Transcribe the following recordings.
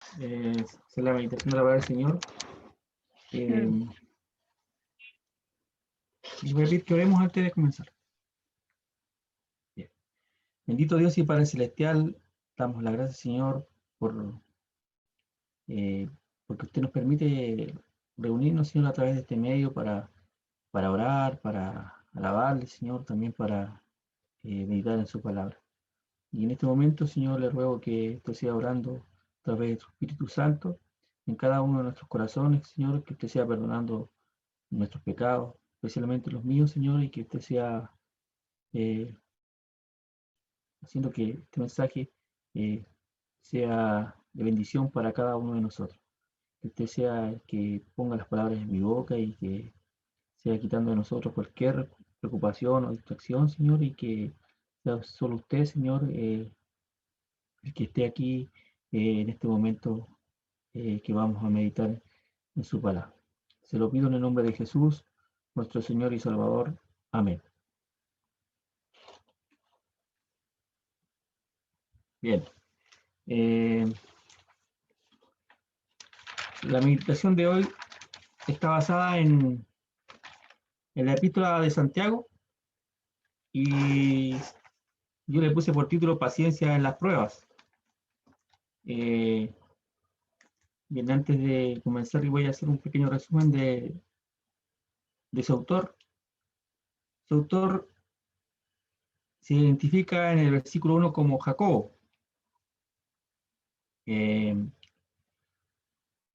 hacer la meditación de la palabra del Señor. Y voy a pedir que oremos antes de comenzar. Bien. Bendito Dios y Padre Celestial, damos la gracia, Señor, porque usted nos permite reunirnos, Señor, a través de este medio para orar, para alabarle, Señor, también para meditar en su palabra. Y en este momento, Señor, le ruego que usted sea orando a través de su Espíritu Santo en cada uno de nuestros corazones, Señor, que usted sea perdonando nuestros pecados, especialmente los míos, Señor, y que usted sea eh, haciendo que este mensaje eh, sea de bendición para cada uno de nosotros. Que usted sea el que ponga las palabras en mi boca y que sea quitando de nosotros cualquier preocupación o distracción, Señor, y que sea solo usted, Señor, el que esté aquí en este momento que vamos a meditar en su palabra. Se lo pido en el nombre de Jesús, nuestro Señor y Salvador. Amén. Bien. La meditación de hoy está basada en la epístola de Santiago y yo le puse por título Paciencia en las pruebas. Bien, antes de comenzar voy a hacer un pequeño resumen de su autor. Su autor se identifica en el versículo 1 como Jacobo.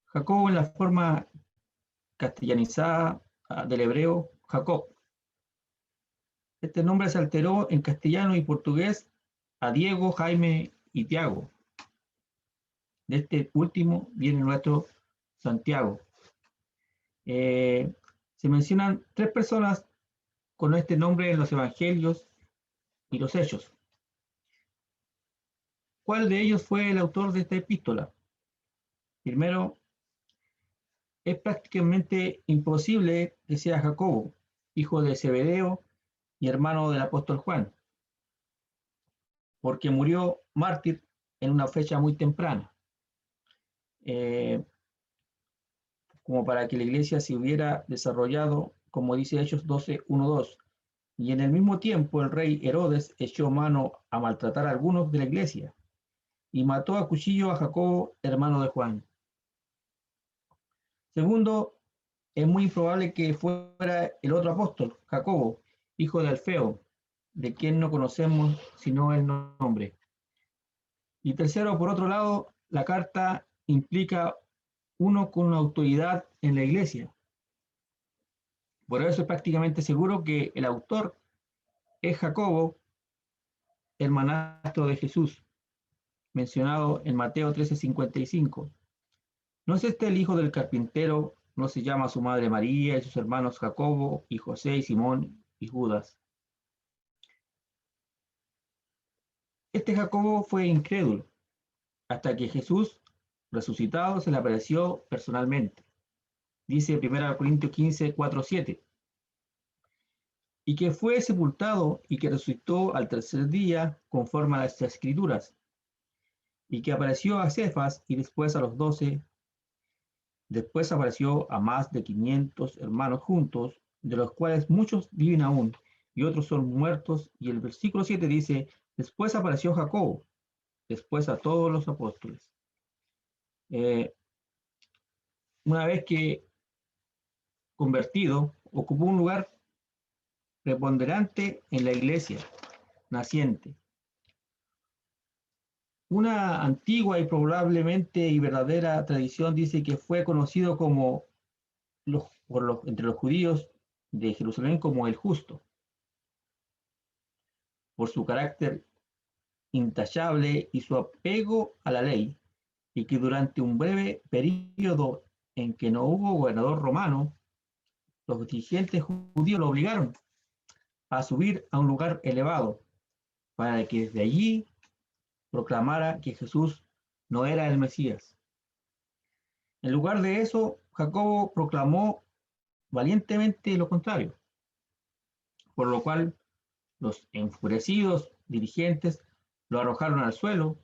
Jacobo en la forma castellanizada del hebreo Jacob. Este nombre se alteró en castellano y portugués a Diego, Jaime y Tiago. De este último viene nuestro Santiago. Se mencionan 3 personas con este nombre en los evangelios y los hechos. ¿Cuál de ellos fue el autor de esta epístola? Primero, es prácticamente imposible que sea Jacobo, hijo de Zebedeo y hermano del apóstol Juan, porque murió mártir en una fecha muy temprana, como para que la iglesia se hubiera desarrollado, como dice Hechos 12:1-2. Y en el mismo tiempo el rey Herodes echó mano a maltratar a algunos de la iglesia y mató a cuchillo a Jacobo, hermano de Juan. Segundo, es muy probable que fuera el otro apóstol, Jacobo, hijo de Alfeo, de quien no conocemos sino el nombre. Y tercero, por otro lado, la carta implica uno con una autoridad en la iglesia. Por eso es prácticamente seguro que el autor es Jacobo, hermanastro de Jesús, mencionado en Mateo 13:55. ¿No es este el hijo del carpintero? ¿No se llama su madre María y sus hermanos Jacobo y José y Simón y Judas? Este Jacobo fue incrédulo hasta que Jesús, resucitado, se le apareció personalmente. Dice 1 Corintios 15:4-7. Y que fue sepultado y que resucitó al tercer día conforme a las escrituras, y que apareció a Cefas y después a los 12. Después apareció a más de 500 hermanos juntos, de los cuales muchos viven aún y otros son muertos. Y el versículo 7 dice, después apareció Jacobo, después a todos los apóstoles. Una vez que convertido, ocupó un lugar preponderante en la iglesia naciente. Una antigua y probablemente y verdadera tradición dice que fue conocido como entre los judíos de Jerusalén como el justo, por su carácter intachable y su apego a la ley, y que durante un breve periodo en que no hubo gobernador romano, los dirigentes judíos lo obligaron a subir a un lugar elevado, para que desde allí proclamara que Jesús no era el Mesías. En lugar de eso, Jacobo proclamó valientemente lo contrario, por lo cual los enfurecidos dirigentes lo arrojaron al suelo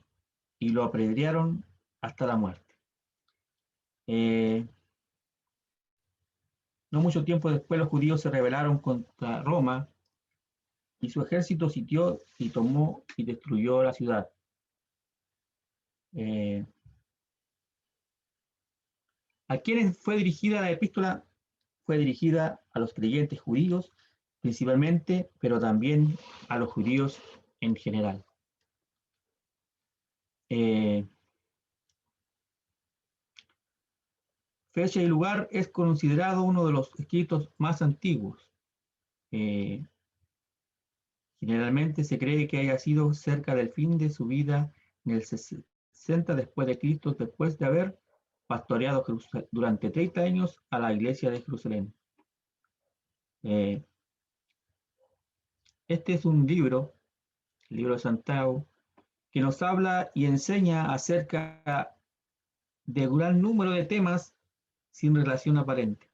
y lo apedrearon hasta la muerte. No mucho tiempo después los judíos se rebelaron contra Roma y su ejército sitió y tomó y destruyó la ciudad. ¿A quiénes fue dirigida la epístola? Fue dirigida a los creyentes judíos principalmente, pero también a los judíos en general. Fecha y lugar es considerado uno de los escritos más antiguos. Generalmente se cree que haya sido cerca del fin de su vida en el 60 después de Cristo, después de haber pastoreado durante 30 años a la iglesia de Jerusalén. Este es un libro, el libro de Santiago, que nos habla y enseña acerca de un gran número de temas sin relación aparente.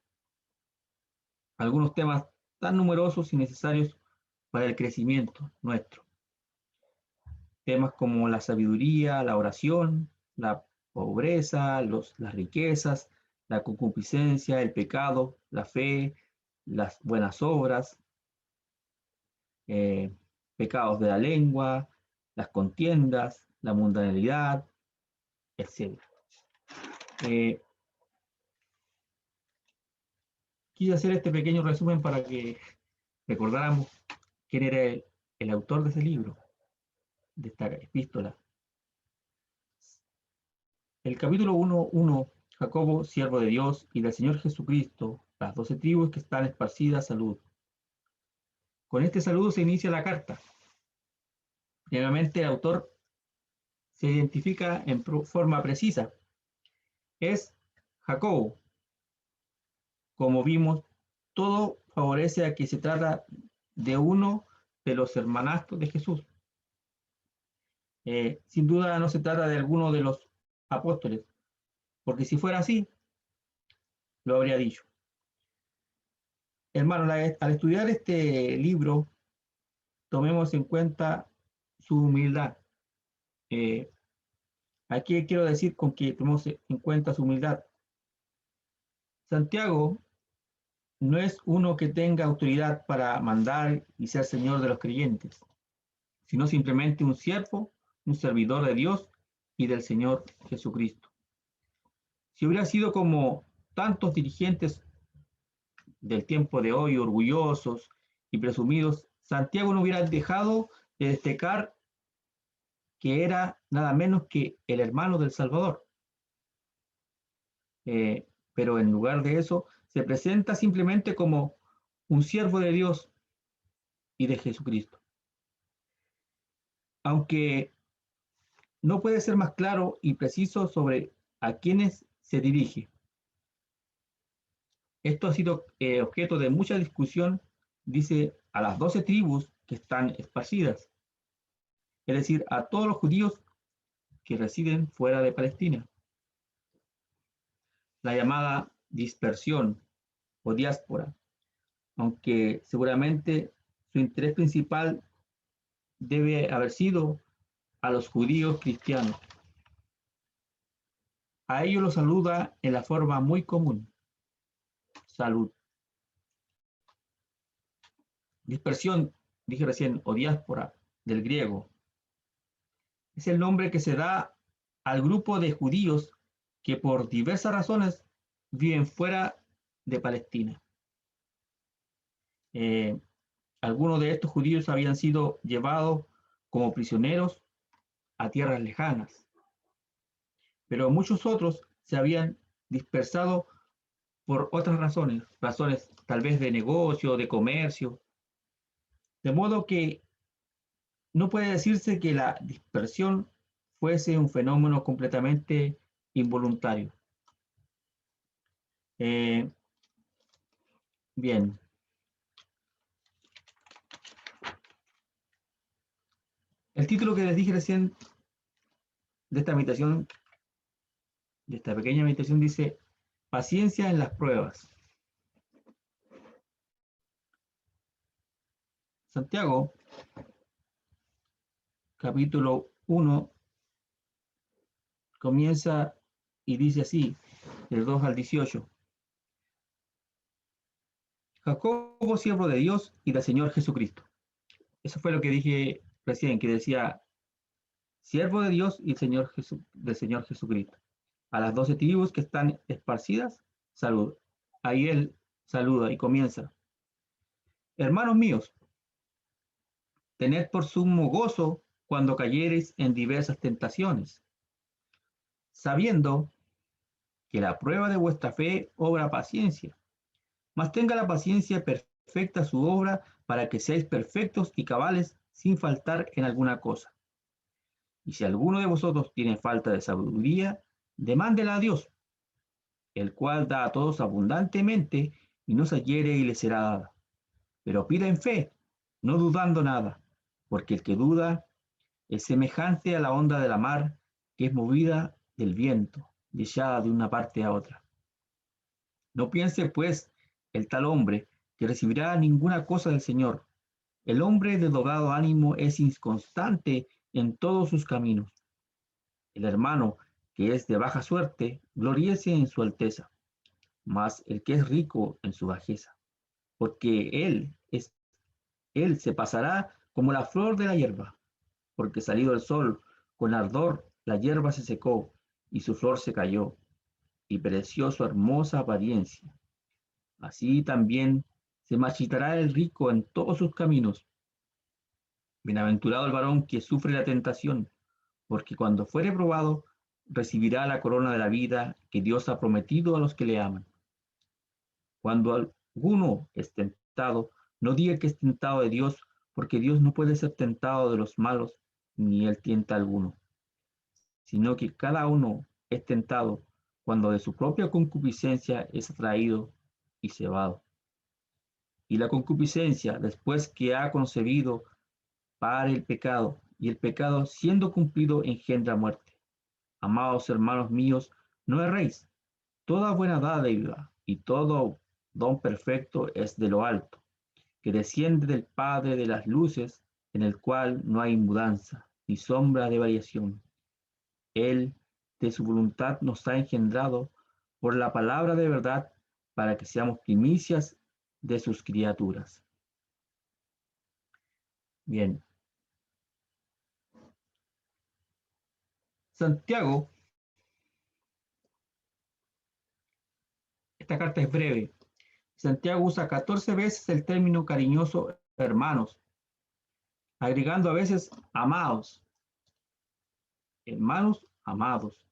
Algunos temas tan numerosos y necesarios para el crecimiento nuestro. Temas como la sabiduría, la oración, la pobreza, las riquezas, la concupiscencia, el pecado, la fe, las buenas obras, pecados de la lengua, las contiendas, la mundanalidad, etc. Quise hacer este pequeño resumen para que recordáramos quién era el autor de ese libro, de esta epístola. El capítulo 1:1, Jacobo, siervo de Dios y del Señor Jesucristo, las 12 tribus que están esparcidas, salud. Con este saludo se inicia la carta. Nuevamente el autor se identifica en forma precisa. Es Jacobo. Como vimos, todo favorece a que se trata de uno de los hermanastros de Jesús. Sin duda no se trata de alguno de los apóstoles, porque si fuera así, lo habría dicho. Hermano, al estudiar este libro, tomemos en cuenta su humildad. Aquí quiero decir con que tomemos en cuenta su humildad. Santiago no es uno que tenga autoridad para mandar y ser señor de los creyentes, sino simplemente un siervo, un servidor de Dios y del Señor Jesucristo. Si hubiera sido como tantos dirigentes del tiempo de hoy, orgullosos y presumidos, Santiago no hubiera dejado de destacar que era nada menos que el hermano del Salvador. Pero en lugar de eso, se presenta simplemente como un siervo de Dios y de Jesucristo. Aunque no puede ser más claro y preciso sobre a quiénes se dirige. Esto ha sido objeto de mucha discusión, dice a las 12 tribus que están esparcidas, es decir, a todos los judíos que residen fuera de Palestina. La llamada dispersión o diáspora, aunque seguramente su interés principal debe haber sido a los judíos cristianos. A ellos los saluda en la forma muy común. Salud. Dispersión, dije recién, o diáspora, del griego. Es el nombre que se da al grupo de judíos que por diversas razones viven fuera de Palestina. Algunos de estos judíos habían sido llevados como prisioneros a tierras lejanas, pero muchos otros se habían dispersado por otras razones tal vez de negocio, de comercio, de modo que no puede decirse que la dispersión fuese un fenómeno completamente involuntario. Bien. El título que les dije recién de esta meditación, de esta pequeña meditación, dice paciencia en las pruebas. Santiago, capítulo 1, comienza y dice así: del 2 al 18. Jacobo, siervo de Dios y del Señor Jesucristo. Eso fue lo que dije recién, que decía siervo de Dios y del Señor Jesucristo. A las 12 tribus que están esparcidas, saluda. Ahí él saluda y comienza. Hermanos míos, tened por sumo gozo cuando cayereis en diversas tentaciones, sabiendo que la prueba de vuestra fe obra paciencia. Mas tenga la paciencia perfecta su obra para que seáis perfectos y cabales sin faltar en alguna cosa. Y si alguno de vosotros tiene falta de sabiduría, demándela a Dios, el cual da a todos abundantemente y no se hiere y le será dada. Pero pida en fe, no dudando nada, porque el que duda es semejante a la onda de la mar que es movida del viento, y echada de una parte a otra. No piense, pues, el tal hombre que recibirá ninguna cosa del Señor. El hombre de doblado ánimo es inconstante en todos sus caminos. El hermano que es de baja suerte, gloríese en su alteza, mas el que es rico en su bajeza, porque él se pasará como la flor de la hierba, porque salido el sol con ardor, la hierba se secó y su flor se cayó, y pereció su hermosa apariencia. Así también se marchitará el rico en todos sus caminos. Bienaventurado el varón que sufre la tentación, porque cuando fuere probado, recibirá la corona de la vida que Dios ha prometido a los que le aman. Cuando alguno es tentado, no diga que es tentado de Dios, porque Dios no puede ser tentado de los malos, ni él tienta a alguno, sino que cada uno es tentado cuando de su propia concupiscencia es atraído y cebado. Y la concupiscencia, después que ha concebido, para el pecado, y el pecado, siendo cumplido, engendra muerte. Amados hermanos míos, no erréis. Toda buena dádiva y todo don perfecto es de lo alto, que desciende del Padre de las luces, en el cual no hay mudanza ni sombra de variación. Él, de su voluntad, nos ha engendrado por la palabra de verdad, para que seamos primicias de sus criaturas. Bien. Santiago, esta carta es breve. Santiago usa 14 veces el término cariñoso hermanos, agregando a veces amados, hermanos amados,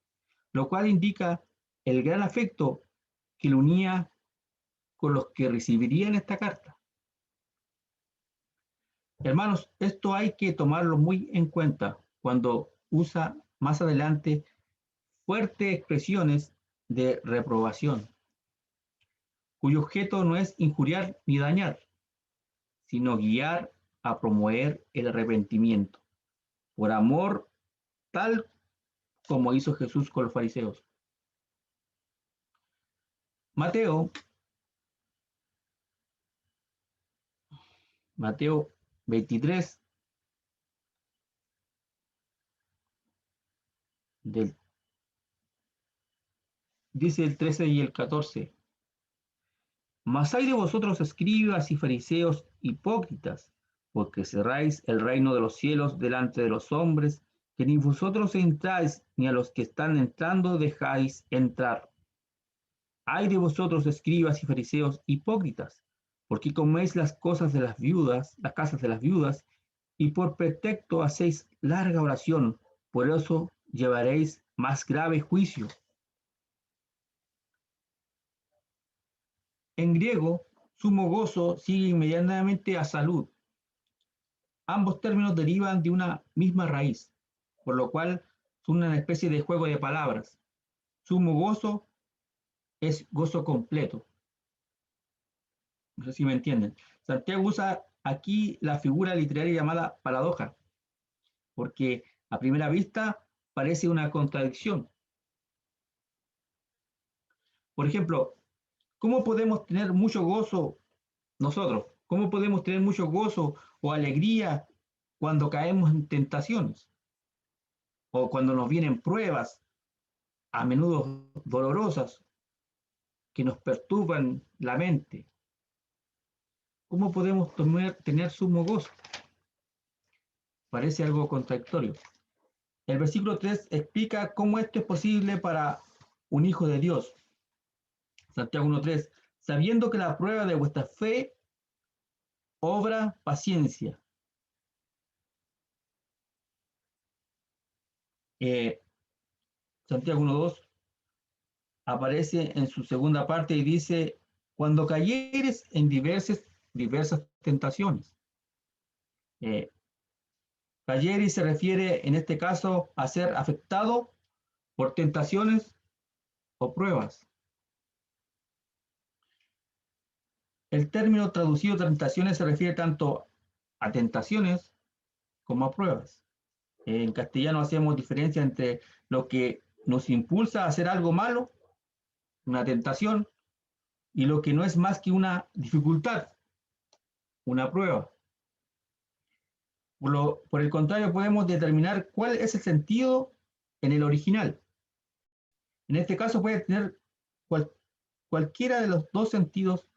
lo cual indica el gran afecto que le unía con los que recibirían esta carta. Hermanos, esto hay que tomarlo muy en cuenta cuando usa más adelante fuertes expresiones de reprobación, cuyo objeto no es injuriar ni dañar, sino guiar a promover el arrepentimiento, por amor tal como hizo Jesús con los fariseos. Mateo 23, dice el 13 y el 14. Mas hay de vosotros, escribas y fariseos hipócritas, porque cerráis el reino de los cielos delante de los hombres, que ni vosotros entráis, ni a los que están entrando dejáis entrar. Ay de vosotros, escribas y fariseos hipócritas, porque coméis las cosas de las viudas, las casas de las viudas, y por pretexto hacéis larga oración, por eso llevaréis más grave juicio. En griego, sumo gozo sigue inmediatamente a salud. Ambos términos derivan de una misma raíz, por lo cual son una especie de juego de palabras. Sumo gozo es gozo completo. No sé si me entienden. Santiago usa aquí la figura literaria llamada paradoja, porque a primera vista parece una contradicción. Por ejemplo, ¿cómo podemos tener mucho gozo nosotros? ¿Cómo podemos tener mucho gozo o alegría cuando caemos en tentaciones? O cuando nos vienen pruebas, a menudo dolorosas, que nos perturban la mente, ¿cómo podemos tener sumo gozo? Parece algo contradictorio. El versículo 3 explica cómo esto es posible para un hijo de Dios. Santiago 1:3, sabiendo que la prueba de vuestra fe obra paciencia. Santiago 1:2 aparece en su segunda parte y dice, cuando cayeres en diversas tentaciones. Cayeres se refiere en este caso a ser afectado por tentaciones o pruebas. El término traducido tentaciones se refiere tanto a tentaciones como a pruebas. En castellano hacemos diferencia entre lo que nos impulsa a hacer algo malo, una tentación, y lo que no es más que una dificultad, una prueba. Por el contrario, podemos determinar cuál es el sentido en el original. En este caso puede tener cualquiera de los dos sentidos.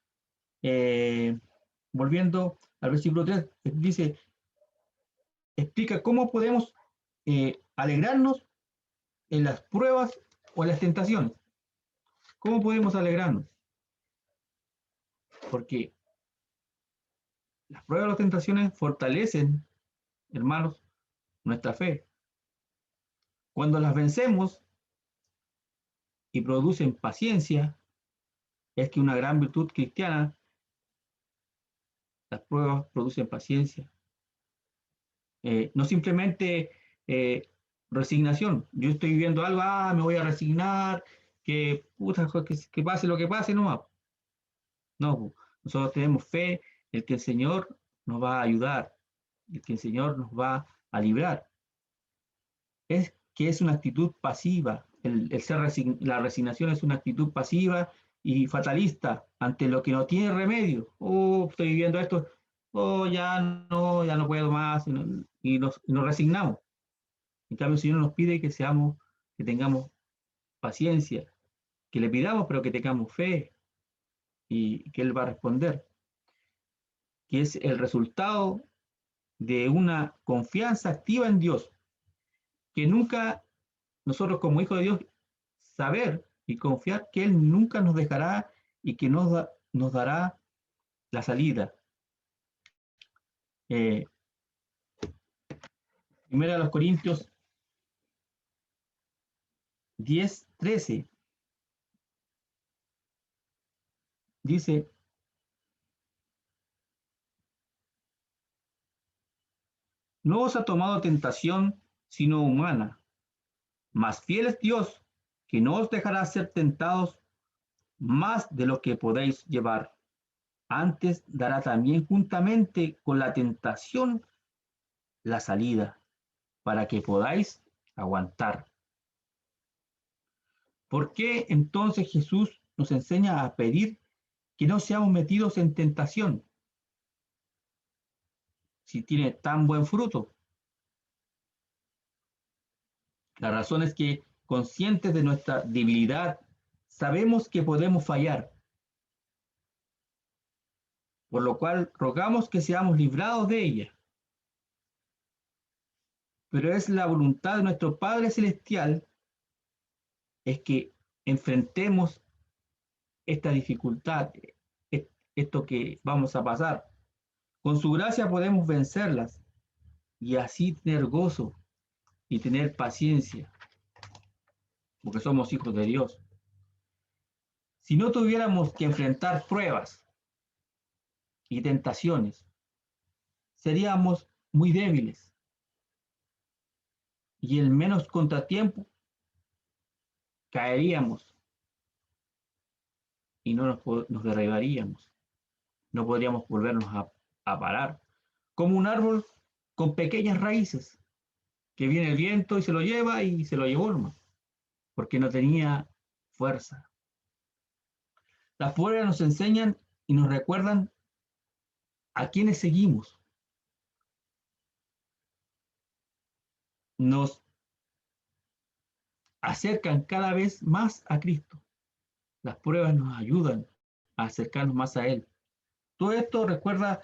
Volviendo al versículo 3, dice, explica cómo podemos alegrarnos en las pruebas o en las tentaciones. ¿Cómo podemos alegrarnos? Porque las pruebas o las tentaciones fortalecen, hermanos, nuestra fe. Cuando las vencemos y producen paciencia, es que una gran virtud cristiana, las pruebas producen paciencia. No simplemente resignación. Yo estoy viviendo algo, me voy a resignar, que, puta, que pase lo que pase, no. No, nosotros tenemos fe en que el Señor nos va a ayudar, en que el Señor nos va a librar. Es que es una actitud pasiva. La resignación es una actitud pasiva y fatalista ante lo que no tiene remedio. Estoy viviendo esto, ya no puedo más, y nos resignamos. En cambio, el Señor nos pide que tengamos paciencia, que le pidamos, pero que tengamos fe y que Él va a responder, que es el resultado de una confianza activa en Dios, que nunca nosotros como hijos de Dios saber y confiar que Él nunca nos dejará y que nos dará la salida. Primera de los Corintios 10:13 dice, no os ha tomado tentación sino humana, mas fiel es Dios, que no os dejará ser tentados más de lo que podéis llevar. Antes dará también juntamente con la tentación la salida, para que podáis aguantar. ¿Por qué entonces Jesús nos enseña a pedir que no seamos metidos en tentación si tiene tan buen fruto? La razón es que, conscientes de nuestra debilidad, sabemos que podemos fallar, por lo cual rogamos que seamos librados de ella. Pero es la voluntad de nuestro Padre Celestial es que enfrentemos esta dificultad, esto que vamos a pasar. Con su gracia podemos vencerlas y así tener gozo y tener paciencia, porque somos hijos de Dios. Si no tuviéramos que enfrentar pruebas y tentaciones, seríamos muy débiles y en menos contratiempo caeríamos y nos derribaríamos. No podríamos volvernos a parar, como un árbol con pequeñas raíces, que viene el viento y se lo lleva y se lo llevó nomás, porque no tenía fuerza. Las pruebas nos enseñan y nos recuerdan a quienes seguimos. Nos acercan cada vez más a Cristo. Las pruebas nos ayudan a acercarnos más a Él. Todo esto recuerda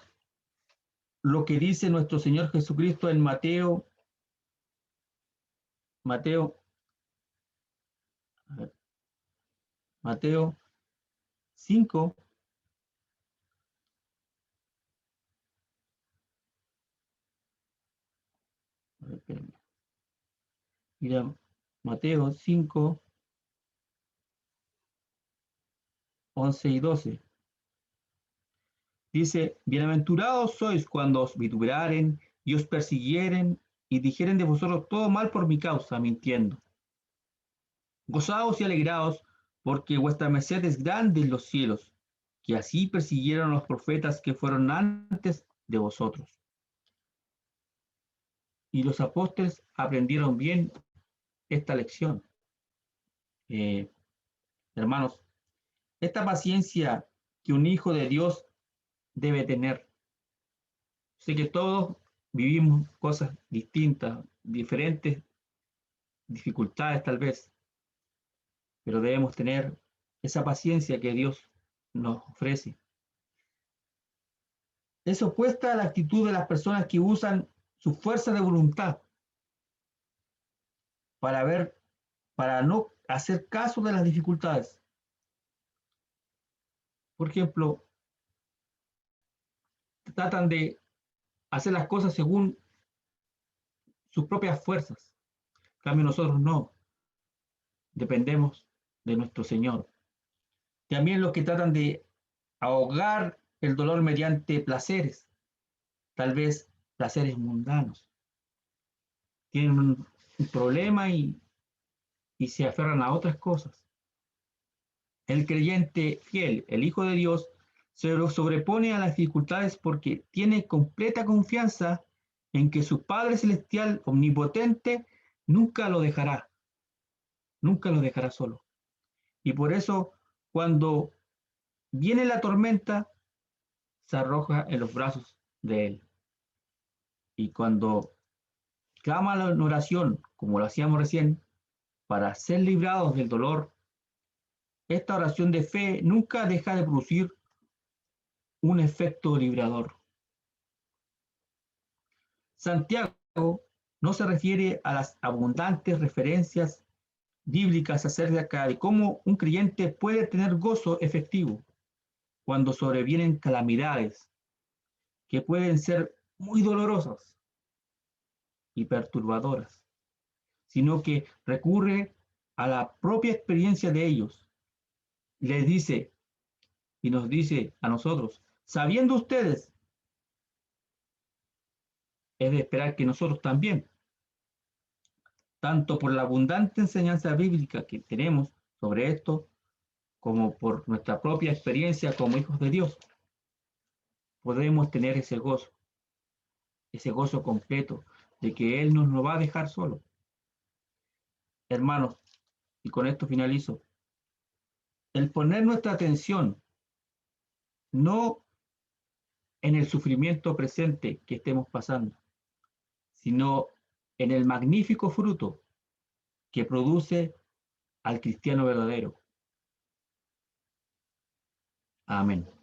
lo que dice nuestro Señor Jesucristo en Mateo, a ver, Mateo 5, a ver, espérenme. Mira, Mateo 5, 11 y 12. Dice, bienaventurados sois cuando os vituperaren y os persiguieren y dijeren de vosotros todo mal por mi causa, mintiendo. Gozaos y alegraos, porque vuestra merced es grande en los cielos, que así persiguieron a los profetas que fueron antes de vosotros. Y los apóstoles aprendieron bien esta lección. Eh, Hermanos, esta paciencia que un hijo de Dios debe tener. Sé que todos vivimos cosas distintas, diferentes dificultades tal vez, pero debemos tener esa paciencia que Dios nos ofrece. Es opuesta a la actitud de las personas que usan su fuerza de voluntad para ver, para no hacer caso de las dificultades. Por ejemplo, tratan de hacer las cosas según sus propias fuerzas. En cambio, nosotros no, dependemos de nuestro Señor. También los que tratan de ahogar el dolor mediante placeres, tal vez placeres mundanos. Tienen un problema y se aferran a otras cosas. El creyente fiel, el Hijo de Dios, se sobrepone a las dificultades porque tiene completa confianza en que su Padre Celestial omnipotente nunca lo dejará solo. Y por eso, cuando viene la tormenta, se arroja en los brazos de Él. Y cuando clama en oración, como lo hacíamos recién, para ser librados del dolor, esta oración de fe nunca deja de producir un efecto librador. Santiago no se refiere a las abundantes referencias bíblicas acerca de cómo un creyente puede tener gozo efectivo cuando sobrevienen calamidades que pueden ser muy dolorosas y perturbadoras, sino que recurre a la propia experiencia de ellos. Les dice y nos dice a nosotros, sabiendo ustedes, es de esperar que nosotros también, tanto por la abundante enseñanza bíblica que tenemos sobre esto, como por nuestra propia experiencia como hijos de Dios, podemos tener ese gozo completo de que Él nos lo va a dejar solo. Hermanos, y con esto finalizo, el poner nuestra atención no en el sufrimiento presente que estemos pasando, sino en el magnífico fruto que produce al cristiano verdadero. Amén.